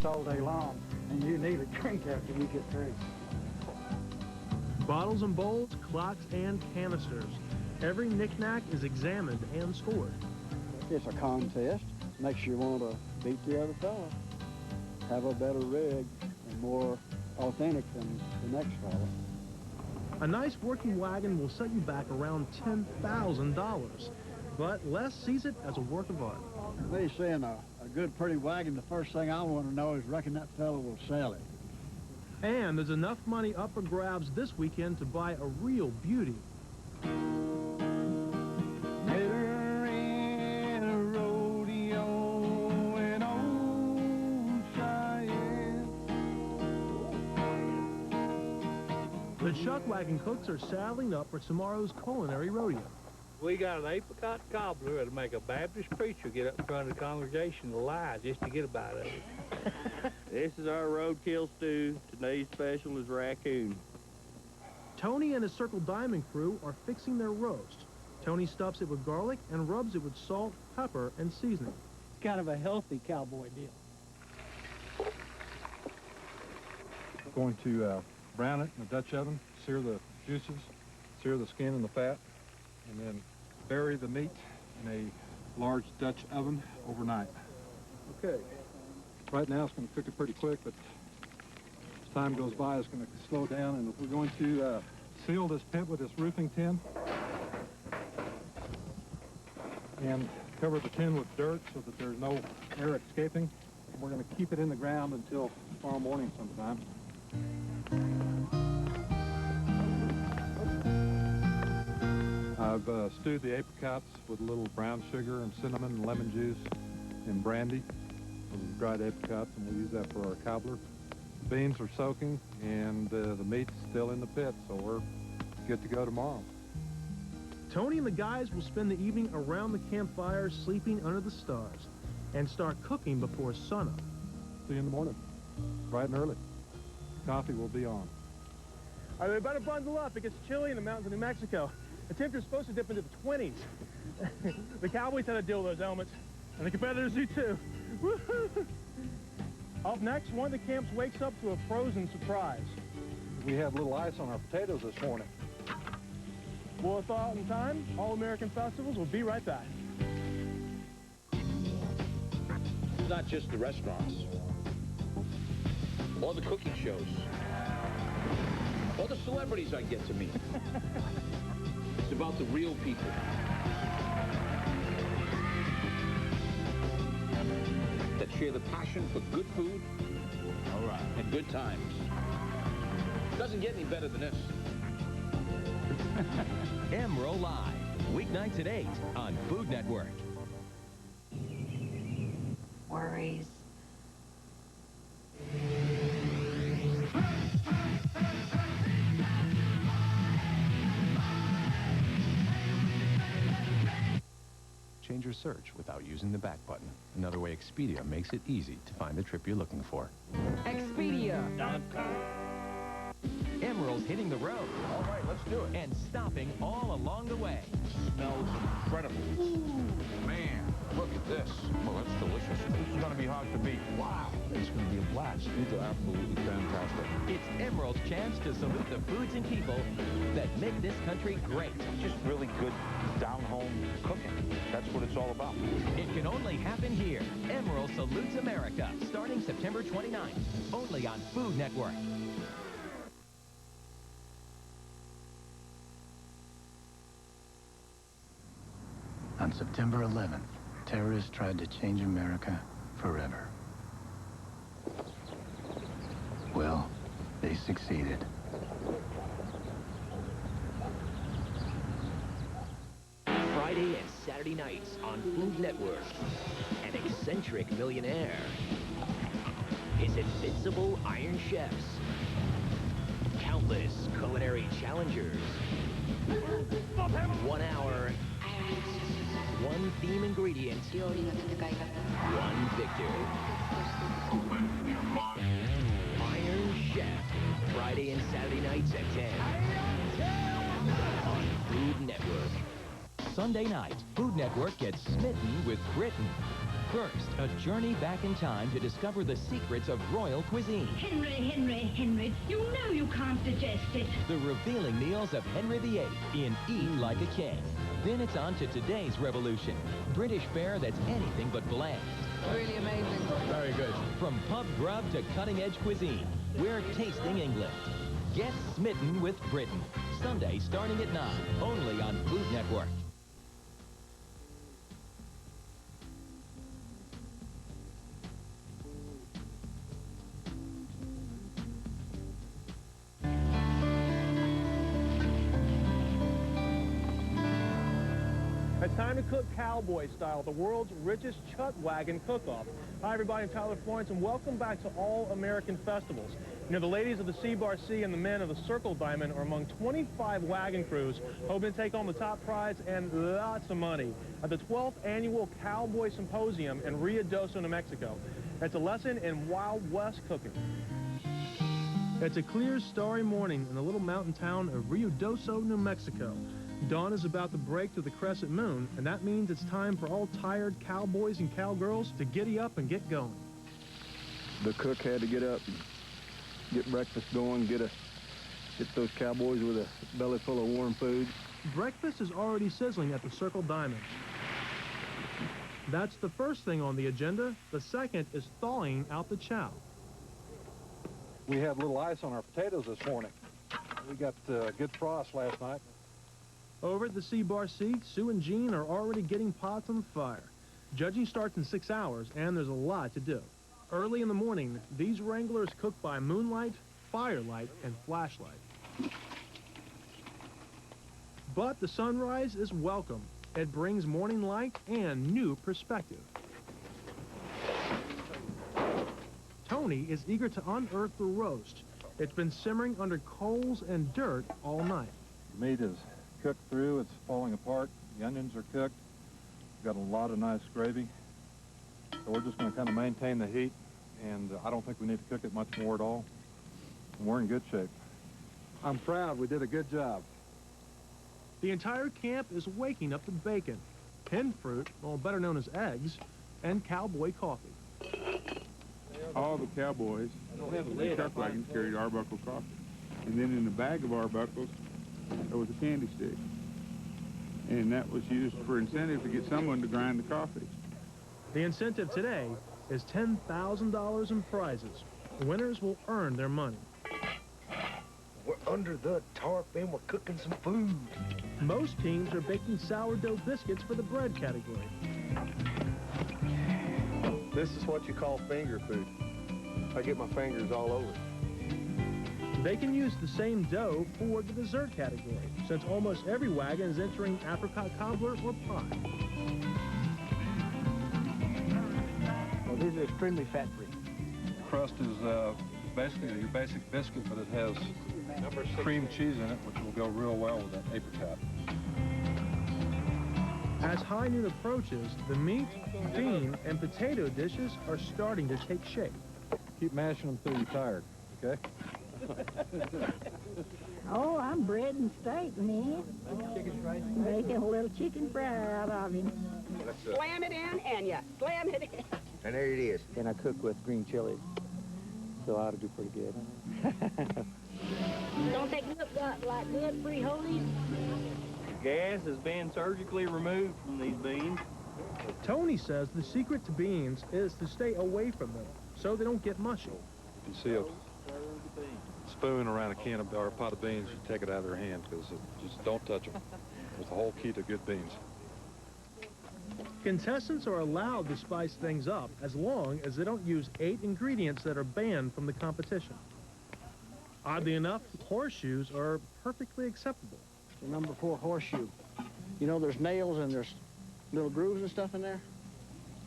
this all day long, and you need a drink after you get through. Bottles and bowls, clocks and canisters. Every knick-knack is examined and scored. It's a contest. Makes you want to beat the other fella. Have a better rig and more authentic than the next fella. A nice working wagon will set you back around $10,000, but Les sees it as a work of art. Me seeing a good, pretty wagon, the first thing I want to know is reckon that fella will sell it. And there's enough money up for grabs this weekend to buy a real beauty. The chuck wagon cooks are saddling up for tomorrow's culinary rodeo. We got an apricot cobbler that'll make a Baptist preacher get up in front of the congregation and lie just to get a bite of it. This is our roadkill stew. Today's special is raccoon. Tony and his Circle Diamond crew are fixing their roast. Tony stuffs it with garlic and rubs it with salt, pepper, and seasoning. It's kind of a healthy cowboy deal. Going to brown it in the Dutch oven, sear the juices, sear the skin and the fat, and then bury the meat in a large Dutch oven overnight. Okay, right now it's going to cook it pretty quick, but as time goes by it's going to slow down, and we're going to seal this pit with this roofing tin and cover the tin with dirt so that there's no air escaping. We're going to keep it in the ground until tomorrow morning sometime. I've stewed the apricots with a little brown sugar and cinnamon and lemon juice and brandy. Those are dried apricots, and we'll use that for our cobbler. The beans are soaking, and the meat's still in the pit, so we're good to go tomorrow. Tony and the guys will spend the evening around the campfire sleeping under the stars and start cooking before sunup. See you in the morning, bright and early. Coffee will be on. All right, we better bundle up. It gets chilly in the mountains of New Mexico. The temperature's supposed to dip into the 20s. The Cowboys had to deal with those elements, and the competitors do too. Up next, one of the camps wakes up to a frozen surprise. We had a little ice on our potatoes this morning. Will it thaw out in time? All-American Festivals will be right back. It's not just the restaurants, or the cooking shows, or the celebrities I get to meet. It's about the real people. That share the passion for good food, all right, and good times. Doesn't get any better than this. Emerald Live, weeknights at 8 on Food Network. Worries. Change your search without using the back button. Another way Expedia makes it easy to find the trip you're looking for. Expedia.com. Emerald's hitting the road. All right, let's do it. And stopping all along the way. Smells incredible. Ooh, man, look at this. Well, that's delicious. This is going to be hard to beat. Wow. It's going to be a blast. These are absolutely fantastic. It's Emerald's chance to salute the foods and people that make this country great. Just really good down-home cooking. That's what it's all about. It can only happen here. Emerald salutes America, starting September 29th, only on Food Network. On September 11th, terrorists tried to change America forever. Well, they succeeded. Friday and Saturday nights on Food Network. An eccentric millionaire. His invincible iron chefs. Countless culinary challengers. 1 hour. One theme ingredient. One victor. Iron Chef. Friday and Saturday nights at 10. On Food Network. Sunday night, Food Network gets smitten with Britain. First, a journey back in time to discover the secrets of royal cuisine. Henry, you know you can't digest it. The revealing meals of Henry VIII in Eat Like a King. Then it's on to today's revolution. British fare that's anything but bland. Really amazing. Very good. From pub grub to cutting-edge cuisine, we're tasting England. Get smitten with Britain. Sunday starting at 9, only on Food Network. It's time to cook cowboy style, the world's richest chuck wagon cook-off. Hi, everybody. I'm Tyler Florence, and welcome back to All American Festivals. You know, the ladies of the C-Bar C and the men of the Circle Diamond are among 25 wagon crews hoping to take home the top prize and lots of money at the 12th Annual Cowboy Symposium in Ruidoso, New Mexico. It's a lesson in Wild West cooking. It's a clear, starry morning in the little mountain town of Ruidoso, New Mexico. Dawn is about to break to the crescent moon, and that means it's time for all tired cowboys and cowgirls to giddy up and get going. The cook had to get up and get breakfast going, get those cowboys with a belly full of warm food. Breakfast is already sizzling at the Circle Diamond. That's the first thing on the agenda. The second is thawing out the chow. We had a little ice on our potatoes this morning. We got good frost last night. Over at the C-Bar C, Sue and Jean are already getting pots on the fire. Judging starts in 6 hours, and there's a lot to do. Early in the morning, these wranglers cook by moonlight, firelight, and flashlight. But the sunrise is welcome. It brings morning light and new perspective. Tony is eager to unearth the roast. It's been simmering under coals and dirt all night. The meat is cooked through, it's falling apart. The onions are cooked. We've got a lot of nice gravy. So we're just going to kind of maintain the heat, and I don't think we need to cook it much more at all. And we're in good shape. I'm proud we did a good job. The entire camp is waking up to bacon, hen fruit, or better known as eggs, and cowboy coffee. All the cowboys in truck wagons carried Arbuckle coffee. And then in the bag of Arbuckles, there was a candy stick. And that was used for incentive to get someone to grind the coffee. The incentive today is $10,000 in prizes. Winners will earn their money. We're under the tarp and we're cooking some food. Most teams are baking sourdough biscuits for the bread category. This is what you call finger food. I get my fingers all over it. They can use the same dough for the dessert category, since almost every wagon is entering apricot cobbler or pie. Well, these are extremely fat-free. The crust is basically your basic biscuit, but it has cream cheese in it, which will go real well with that apricot. As high noon approaches, the meat, bean, and potato dishes are starting to take shape. Keep mashing them till you're tired, okay? Oh, I'm bread and steak, man. Making a little chicken fry out of him. Slam it in, and you slam it in. And there it is. And I cook with green chilies, so I ought to do pretty good. Don't they look like good frijoles? Gas is being surgically removed from these beans. Tony says the secret to beans is to stay away from them, so they don't get mushy. If you see a spoon around a can of, or a pot of beans, you take it out of their hand, because just don't touch them. It's the whole key to good beans. Contestants are allowed to spice things up as long as they don't use 8 ingredients that are banned from the competition. Oddly enough, horseshoes are perfectly acceptable. The number 4 horseshoe. You know, there's nails and there's little grooves and stuff in there.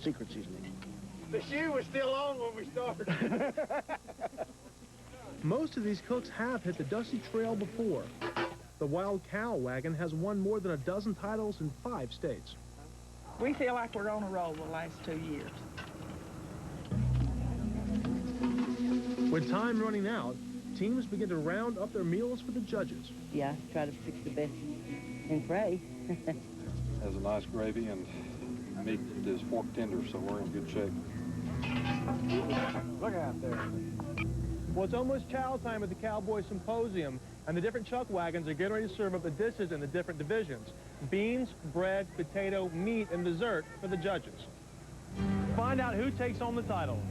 Secret seasoning. The shoe was still on when we started. Most of these cooks have hit the dusty trail before. The Wild Cow Wagon has won more than a dozen titles in 5 states. We feel like we're on a roll the last 2 years. With time running out, teams begin to round up their meals for the judges. Yeah, try to pick the best and pray. Has a nice gravy, and meat is fork tender, so we're in good shape. Look out there. Well, it's almost chow time at the Cowboy Symposium, and the different chuck wagons are getting ready to serve up the dishes in the different divisions. Beans, bread, potato, meat, and dessert for the judges. Find out who takes home the title.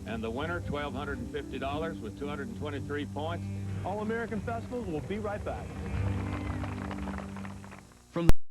And the winner, $1,250 with 223 points. All American Festivals will be right back.